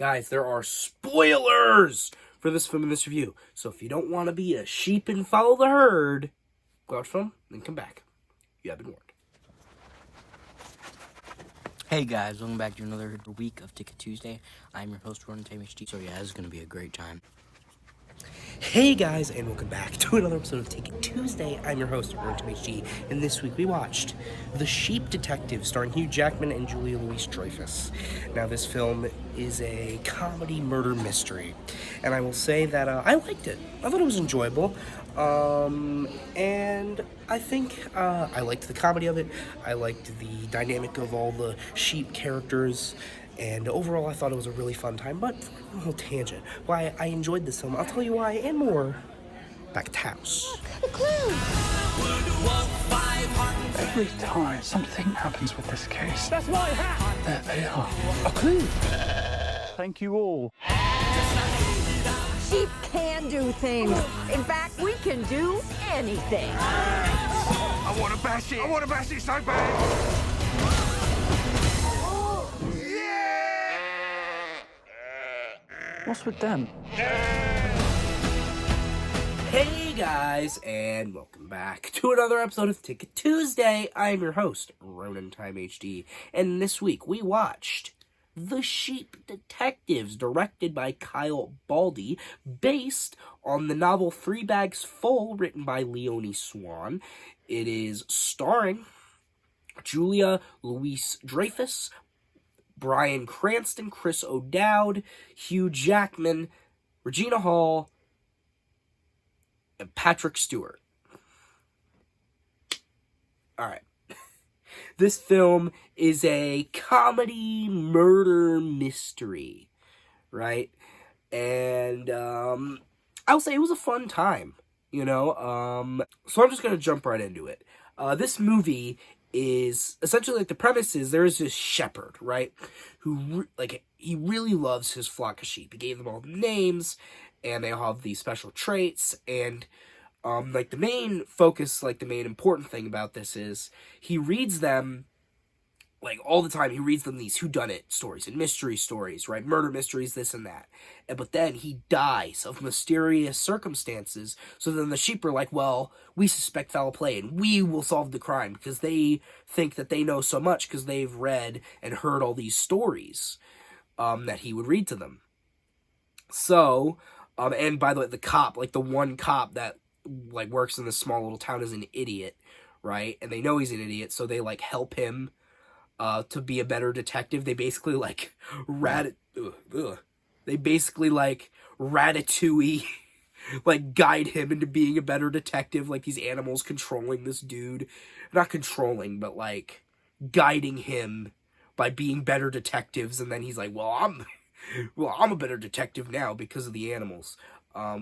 Guys, there are spoilers for this film and this review. So if you don't want to be a sheep and follow the herd, go out film, then come back. You have been warned. Hey guys, welcome back to another week of Ticket Tuesday. I'm your host, Ron HD. So yeah, this is going to be a great time. Hey guys, and welcome back to another episode of Ticket Tuesday. I'm your host, HD, and this week we watched The Sheep Detective, starring Hugh Jackman and Julia Louis-Dreyfus. Now, this film is a comedy murder mystery, and I will say that I liked it. I thought it was enjoyable, and I think I liked the comedy of it. I liked the dynamic of all the sheep characters. And overall, I thought it was a really fun time, but a little tangent. Why I enjoyed this film, I'll tell you why, and more. Back at the house. A clue! Every time something happens with this case, That's my hat! there they are. A clue! Thank you all. Sheep can do things. In fact, we can do anything. I want to bash it so bad. What's with them? Hey guys, and welcome back to another episode of Ticket Tuesday. I'm your host, Ronan Time HD, and this week we watched The Sheep Detectives, directed by Kyle Baldy, based on the novel Three Bags Full, written by Leonie Swan. It is starring Julia Louis-Dreyfus, Bryan Cranston, Chris O'Dowd, Hugh Jackman, Regina Hall, and Patrick Stewart. Alright. This film is a comedy murder mystery, right? And I'll say it was a fun time, you know? So I'm just going to jump right into it. This movie is essentially, like, the premise is there is this shepherd, right, who he really loves his flock of sheep. He gave them all names, and they all have these special traits, and the main focus, the main important thing about this is he reads them all the time. He reads them these whodunit stories and mystery stories, right? Murder mysteries, this and that. But then he dies of mysterious circumstances. So then the sheep are like, well, we suspect foul play and we will solve the crime, because they think that they know so much because they've read and heard all these stories that he would read to them. So, and by the way, the cop, the one cop that works in this small little town is an idiot, right? And they know he's an idiot, so they help him to be a better detective. They basically Ratatouille guide him into being a better detective, these animals controlling this dude. Not controlling, but guiding him by being better detectives, and then he's like, I'm a better detective now because of the animals.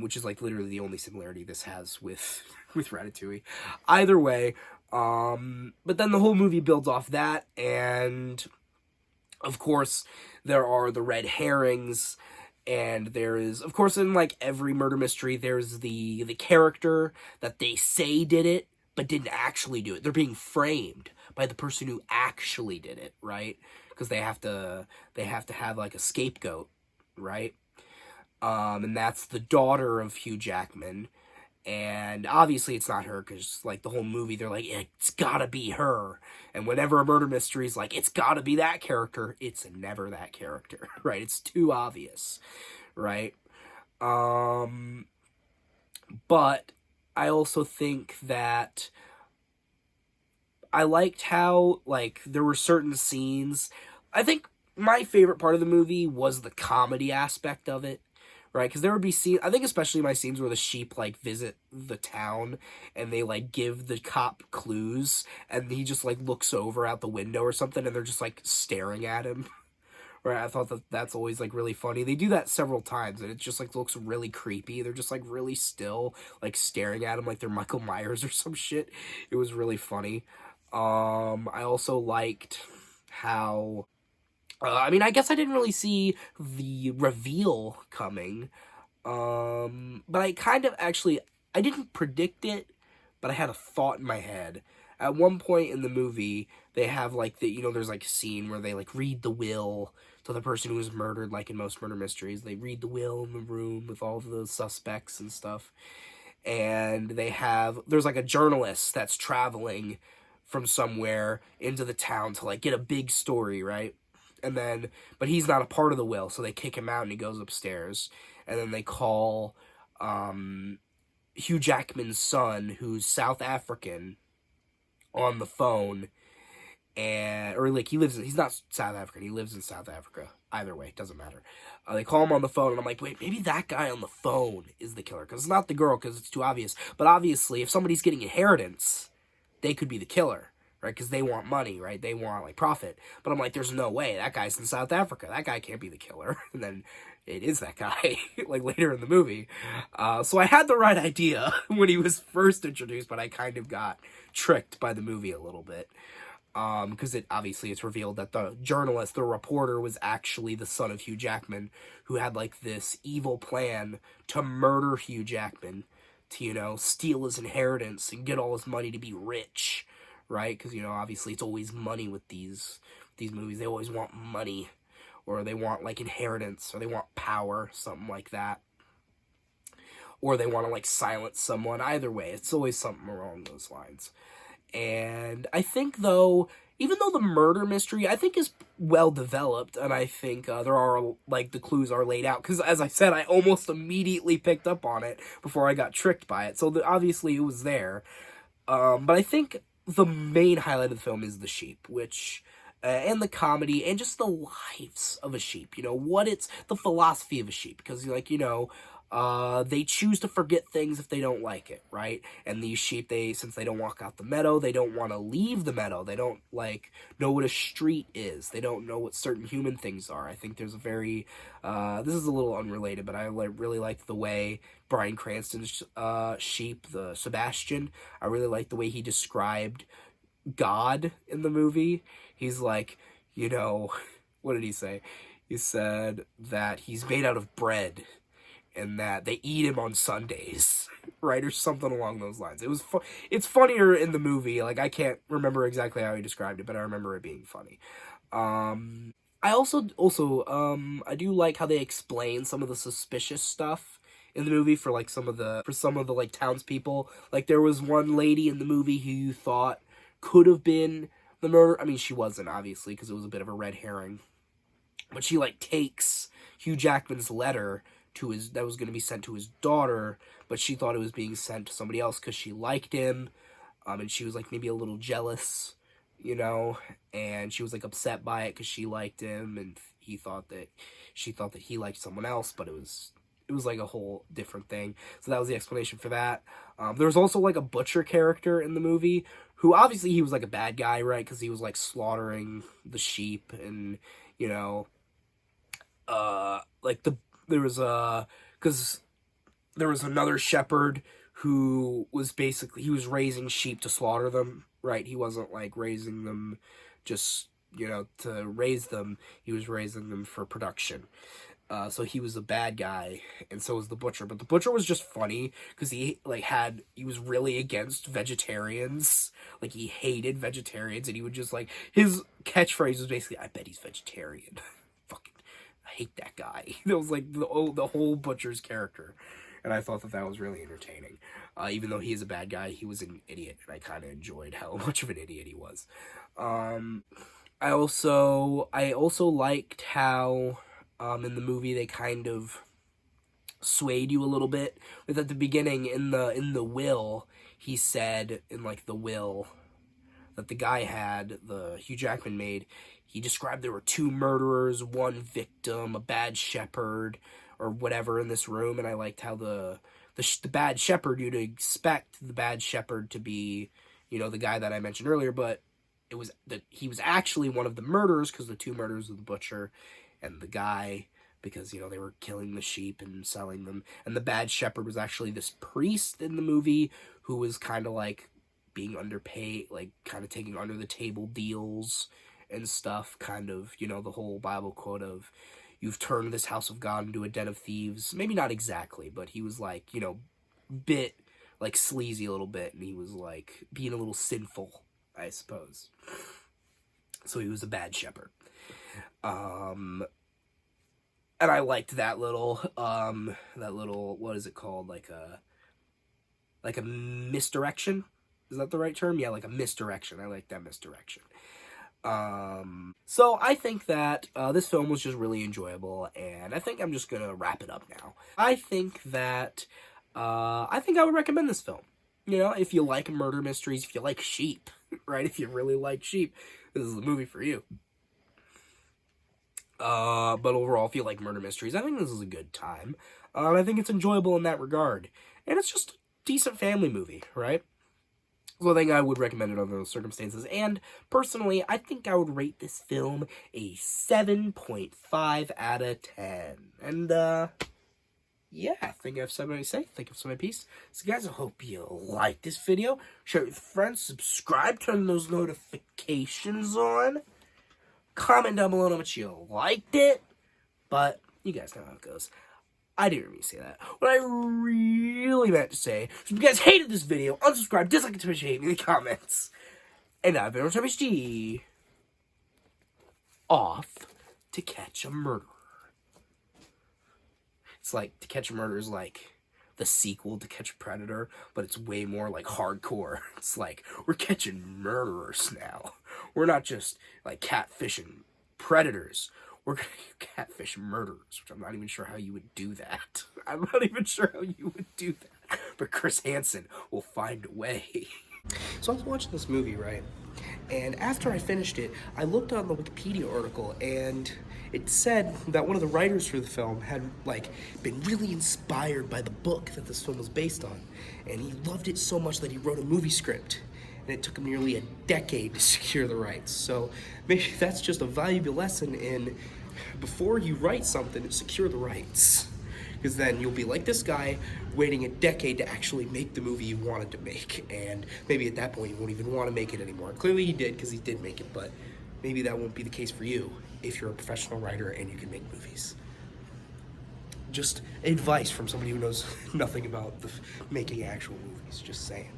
Which is literally the only similarity this has with Ratatouille. Either way, but then the whole movie builds off that, and of course there are the red herrings, and there is, of course, in every murder mystery, there's the character that they say did it but didn't actually do it. They're being framed by the person who actually did it, right? Because they have to have a scapegoat, right? And that's the daughter of Hugh Jackman, and obviously it's not her, because, the whole movie, they're it's gotta be her, and whenever a murder mystery is it's gotta be that character, it's never that character, right? It's too obvious, right? But I also think that I liked how, there were certain scenes. I think my favorite part of the movie was the comedy aspect of it, right? Because there would be scenes, I think especially my scenes where the sheep, visit the town, and they, give the cop clues, and he just, looks over out the window or something, and they're just, staring at him, right? I thought that's always, really funny. They do that several times, and it just, looks really creepy. They're just, really still, staring at him like they're Michael Myers or some shit. It was really funny. I also liked how... I guess I didn't really see the reveal coming, but I kind of I didn't predict it, but I had a thought in my head. At one point in the movie, they have, there's, a scene where they, read the will to the person who was murdered, like in most murder mysteries. They read the will in the room with all of the suspects and stuff. And there's like a journalist that's traveling from somewhere into the town to like get a big story, right? But he's not a part of the will, so they kick him out and he goes upstairs. And then they call Hugh Jackman's son, who's South African, on the phone. He's not South African, he lives in South Africa. Either way, doesn't matter. They call him on the phone, and I'm like, wait, maybe that guy on the phone is the killer, because it's not the girl, because it's too obvious. But obviously, if somebody's getting inheritance, they could be the killer, right? Because they want money, right? They want, like, profit. But I'm like, there's no way. That guy's in South Africa. That guy can't be the killer. And then it is that guy, like, later in the movie. So I had the right idea when he was first introduced, but I kind of got tricked by the movie a little bit. Because it's revealed that the journalist, the reporter, was actually the son of Hugh Jackman, who had, like, this evil plan to murder Hugh Jackman, to, steal his inheritance and get all his money to be rich, right? Because, obviously it's always money with these movies. They always want money, or they want, like, inheritance, or they want power, something like that. Or they want to, like, silence someone. Either way, it's always something along those lines. And I think, though, even though the murder mystery, I think, is well developed, and I think there are, like, the clues are laid out, because, as I said, I almost immediately picked up on it before I got tricked by it, so obviously it was there. But I think the main highlight of the film is the sheep, which, and the comedy, and just the lives of a sheep, the philosophy of a sheep, because, like, they choose to forget things if they don't like it, right? And these sheep, since they don't walk out the meadow, they don't want to leave the meadow. They don't, like, know what a street is. They don't know what certain human things are. I think there's a very, this is a little unrelated, but I really like the way Bryan Cranston's sheep, the Sebastian, I really like the way he described God in the movie. He's like, what did he say? He said that he's made out of bread, and that they eat him on Sundays, right, or something along those lines. It's funnier in the movie. Like, I can't remember exactly how he described it, but I remember it being funny. I also I do like how they explain some of the suspicious stuff in the movie for some of the like townspeople. Like, there was one lady in the movie who you thought could have been the murderer. I mean, she wasn't, obviously, because it was a bit of a red herring. But she, like, takes Hugh Jackman's letter that was going to be sent to his daughter, but she thought it was being sent to somebody else because she liked him, and she was, like, maybe a little jealous, and she was, like, upset by it because she liked him, and she thought that he liked someone else, but it was like a whole different thing. So that was the explanation for that. There was also, like, a butcher character in the movie who, obviously, he was, like, a bad guy, right, because he was, like, slaughtering the sheep, and, because there was another shepherd who was he was raising sheep to slaughter them, right? He wasn't, like, raising them just, to raise them. He was raising them for production. So he was a bad guy, and so was the butcher. But the butcher was just funny, because he was really against vegetarians. Like, he hated vegetarians, and he would just, like, his catchphrase was basically, I bet he's vegetarian. Fucking I hate that guy. That was, like, the whole butcher's character. And I thought that was really entertaining. Even though he is a bad guy, he was an idiot. And I kind of enjoyed how much of an idiot he was. I also liked how, in the movie, they kind of swayed you a little bit. With, at the beginning, in the will, he said, in, like, the will that the guy had, the Hugh Jackman made, he described there were 2 murderers, 1 victim, a bad shepherd, or whatever in this room, and I liked how the bad shepherd, you'd expect the bad shepherd to be, the guy that I mentioned earlier, but it was that he was actually one of the murderers, because the 2 murderers were the butcher and the guy, because, they were killing the sheep and selling them, and the bad shepherd was actually this priest in the movie, who was kind of, like, being underpaid, like, kind of taking under the table deals and stuff, kind of, the whole Bible quote of, you've turned this house of God into a den of thieves. Maybe not exactly, but he was, like, bit, like, sleazy a little bit, and he was, like, being a little sinful, I suppose. So he was a bad shepherd. And I liked that little, what is it called? Like a misdirection? Is that the right term? Yeah, like a misdirection. I like that misdirection. So I think that this film was just really enjoyable, and I think I'm just gonna wrap it up now. I think that I would recommend this film. You know, if you like murder mysteries, if you like sheep, right? If you really like sheep, this is the movie for you. But overall, if you like murder mysteries, I think this is a good time. And I think it's enjoyable in that regard. And it's just a decent family movie, right? So I think I would recommend it under those circumstances. And personally, I think I would rate this film a 7.5 out of 10. And, yeah, I think I've said what I say. I think I've said my piece. So guys, I hope you like this video. Share it with friends. Subscribe. Turn those notifications on. Comment down below how much you liked it. But you guys know how it goes. I didn't really say that. What I really meant to say is if you guys hated this video, unsubscribe, dislike it, hate me in the comments. And I've been Louis-Dreyfus. Off to catch a murderer. It's like To Catch a Murderer is like the sequel to Catch a Predator, but it's way more like hardcore. It's like, we're catching murderers now. We're not just like catfishing predators. We're gonna catfish murderers, which I'm not even sure how you would do that. I'm not even sure how you would do that. But Chris Hansen will find a way. So I was watching this movie, right? And after I finished it, I looked on the Wikipedia article, and it said that one of the writers for the film had, like, been really inspired by the book that this film was based on. And he loved it so much that he wrote a movie script. And it took him nearly a decade to secure the rights. So maybe that's just a valuable lesson in, before you write something, secure the rights. Because then you'll be like this guy, waiting a decade to actually make the movie you wanted to make. And maybe at that point you won't even want to make it anymore. Clearly he did, because he did make it, but maybe that won't be the case for you if you're a professional writer and you can make movies. Just advice from somebody who knows nothing about making actual movies, just saying.